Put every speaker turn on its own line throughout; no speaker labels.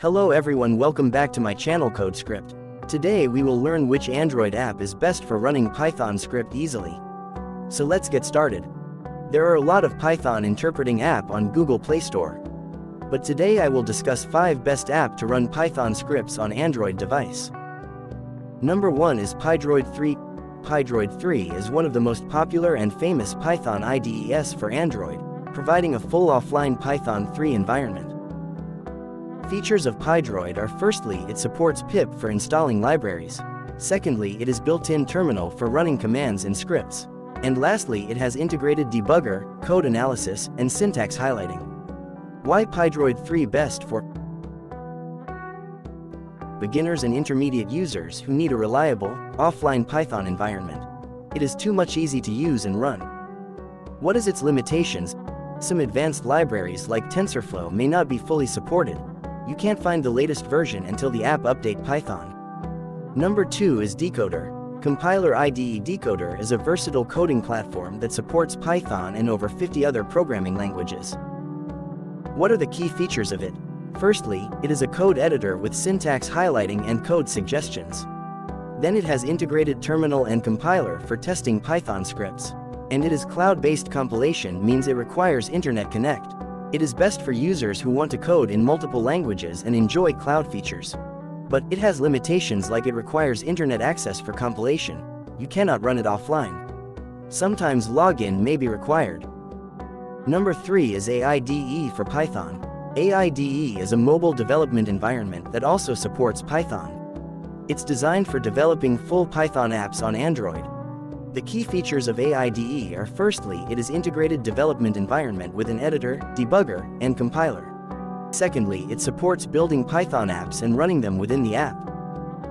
Hello everyone, welcome back to my channel CodeScript. Today we will learn which Android app is best for running Python script easily. So let's get started. There are a lot of Python interpreting app on Google Play Store. But today I will discuss 5 best app to run Python scripts on Android device. Number 1 is Pydroid 3. Pydroid 3 is one of the most popular and famous Python IDEs for Android, providing a full offline Python 3 environment. Features of Pydroid are: firstly, it supports pip for installing libraries. Secondly, it is built-in terminal for running commands and scripts. And lastly, it has integrated debugger, code analysis, and syntax highlighting. Why Pydroid 3 best for beginners and intermediate users who need a reliable, offline Python environment? It is too much easy to use and run. What is its limitations? Some advanced libraries like TensorFlow may not be fully supported. You can't find the latest version until the app update Python. Number 2 is Dcoder. Compiler IDE Dcoder is a versatile coding platform that supports Python and over 50 other programming languages. What are the key features of it? Firstly, it is a code editor with syntax highlighting and code suggestions. Then it has integrated terminal and compiler for testing Python scripts. And it is cloud-based compilation, means it requires internet connect. It is best for users who want to code in multiple languages and enjoy cloud features. But it has limitations, like it requires internet access for compilation. You cannot run it offline. Sometimes login may be required. Number 3 is AIDE for Python. AIDE is a mobile development environment that also supports Python. It's designed for developing full Python apps on Android. The key features of AIDE are: firstly, it is integrated development environment with an editor, debugger, and compiler. Secondly, it supports building Python apps and running them within the app.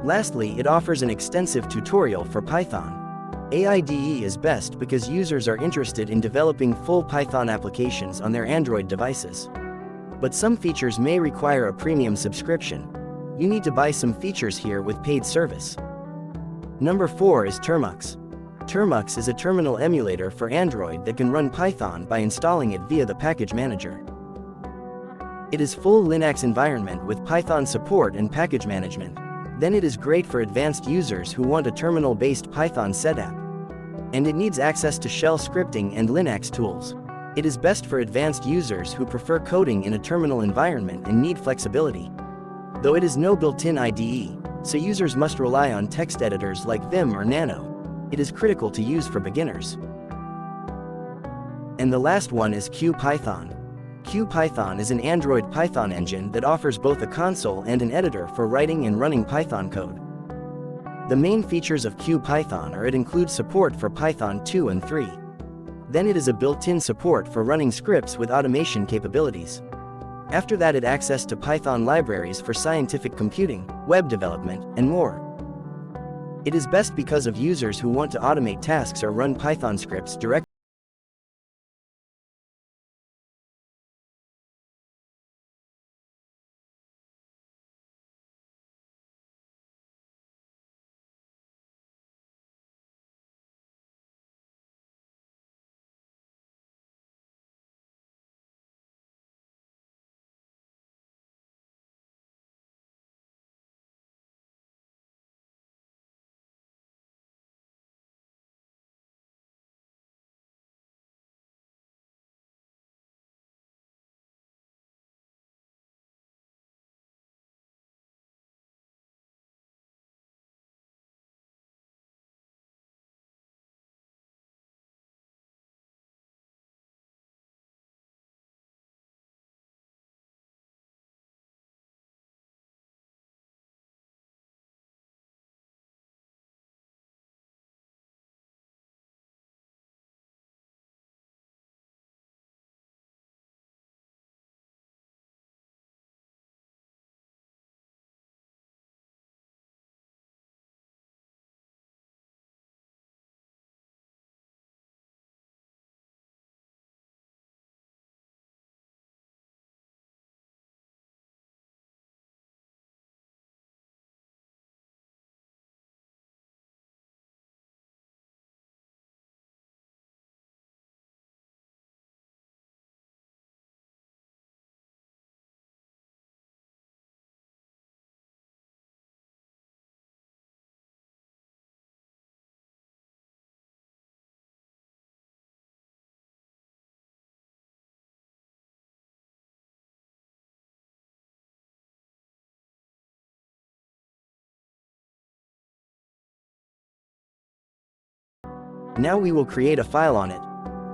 Lastly, it offers an extensive tutorial for Python. AIDE is best because users are interested in developing full Python applications on their Android devices. But some features may require a premium subscription. You need to buy some features here with paid service. Number 4 is Termux. Termux is a terminal emulator for Android that can run Python by installing it via the package manager. It is full Linux environment with Python support and package management. Then it is great for advanced users who want a terminal-based Python setup. And it needs access to shell scripting and Linux tools. It is best for advanced users who prefer coding in a terminal environment and need flexibility. Though it is no built-in IDE, so users must rely on text editors like Vim or Nano. It is critical to use for beginners. And the last one is QPython. QPython is an Android Python engine that offers both a console and an editor for writing and running Python code. The main features of QPython are: it includes support for Python 2 and 3. Then it is a built-in support for running scripts with automation capabilities. After that, it access to Python libraries for scientific computing, web development, and more. It is best because of users who want to automate tasks or run Python scripts directly. Now we will create a file on it.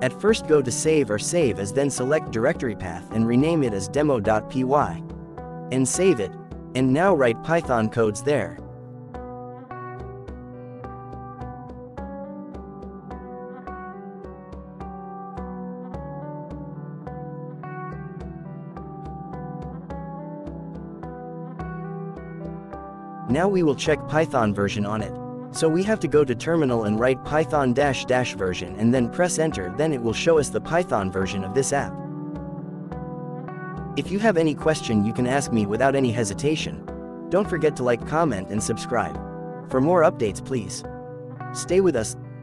At first go to Save or Save As, then select directory path and rename it as demo.py. And save it. And now write Python codes there. Now we will check Python version on it. So we have to go to terminal and write python -- version and then press enter, then it will show us the Python version of this app. If you have any question you can ask me without any hesitation. Don't forget to like, comment and subscribe. For more updates please stay with us.